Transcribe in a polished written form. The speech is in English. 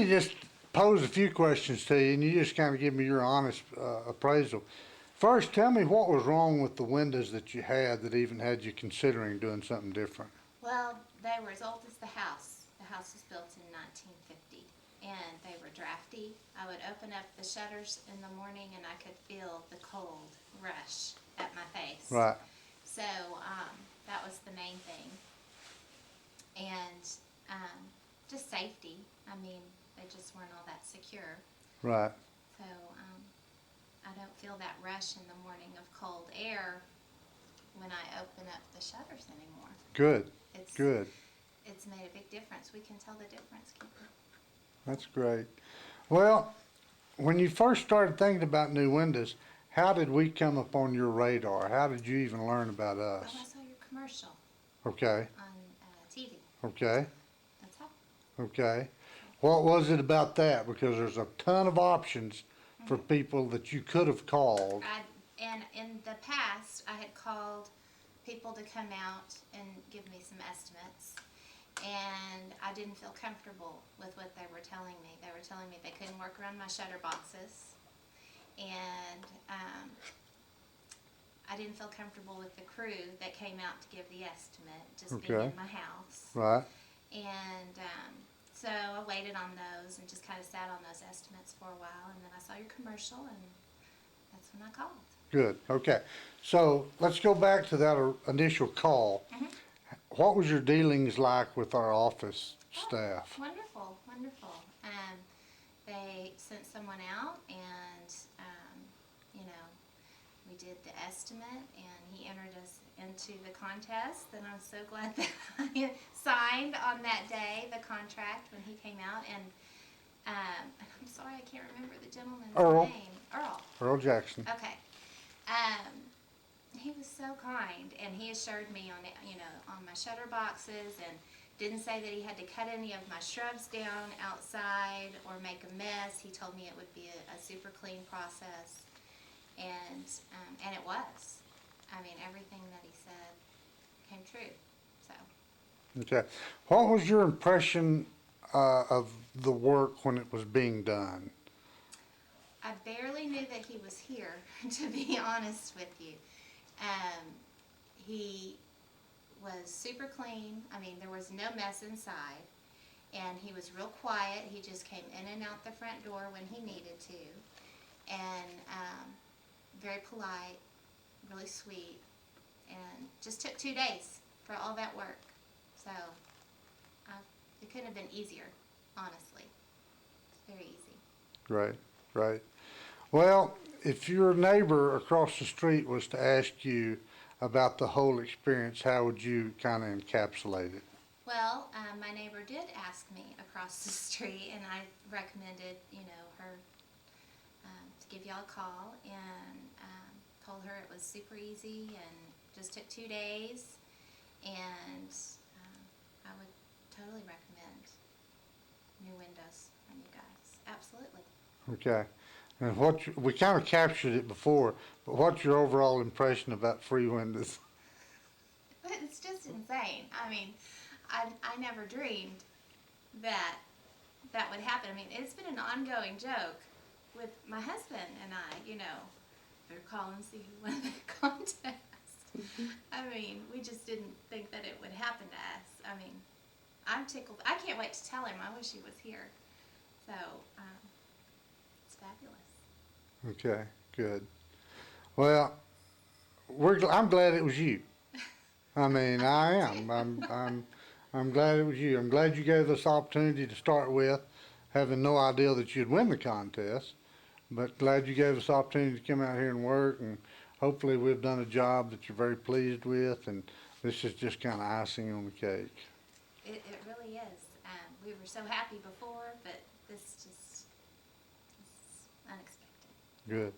me just pose a few questions to you, and you just kind of give me your honest appraisal. First, tell me what was wrong with the windows that you had that even had you considering doing something different. Well, they were as old as the house. The house was built in 1950, and they were drafty. I would open up the shutters in the morning, and I could feel the cold rush at my face. Right, So that was the main thing. And just safety. I mean, they just weren't all that secure. right. So I don't feel that rush in the morning of cold air when I open up the shutters anymore. Good, It's good. It's made a big difference. We can tell the difference, Keeper. That's great. Well, when you first started thinking about new windows, how did we come upon your radar? How did you even learn about Well, I us? saw your commercial Okay, on TV. okay, That's how. okay. What was it about that? Because there's a ton of options for Mhm. people that you could have called. And in the past, I had called people to come out and give me some estimates, and I didn't feel comfortable with what they were telling me. They were telling me they couldn't work around my shutter boxes, and I didn't feel comfortable with the crew that came out to give the estimate, just being Okay. in my house. Right, And so I waited on those and just kind of sat on those estimates for a while, and then I saw your commercial, and that's when I called. good, okay. So let's go back to that initial call. Mhm. What was your dealings like with our office Oh, staff? wonderful, wonderful. They sent someone out, and you know, we did the estimate, and he entered us into the contest. And I'm so glad that I signed on that day the contract when he came out. And I'm sorry I can't remember the gentleman's Earl. name. Earl. Earl Jackson. Okay. He was so kind, and he assured me on on my shutter boxes, and didn't say that he had to cut any of my shrubs down outside or make a mess. He told me it would be a super clean process, and it was. I mean, everything that he said came true. So Okay. What was your impression of the work when it was being done? I barely knew that he was here, to be honest with you. He was super clean. I mean, there was no mess inside. And he was real quiet. He just came in and out the front door when he needed to. And very polite, really sweet. And just took 2 days for all that work. So it couldn't have been easier, honestly. It's very easy. Right, right. Well, if your neighbor across the street was to ask you about the whole experience, how would you kind of encapsulate it? Well, my neighbor did ask me across the street, and I recommended, her to give y'all a call, and told her it was super easy and just took 2 days, and I would totally recommend new windows from you guys. Absolutely. Okay. And we kind of captured it before, but what's your overall impression about free windows? It's just insane. I mean, I never dreamed that that would happen. I mean, it's been an ongoing joke with my husband and I, better call and see who won the contest. I mean, we just didn't think that it would happen to us. I mean, I'm tickled. I can't wait to tell him. I wish he was here. So, it's fabulous. Okay, good. Well, I'm glad it was you. I mean, I am. I'm glad it was you. I'm glad you gave us the opportunity to start with, having no idea that you'd win the contest. But glad you gave us the opportunity to come out here and work, and hopefully we've done a job that you're very pleased with, and this is just kind of icing on the cake. It really is. We were so happy before, but this just is unexpected. Good.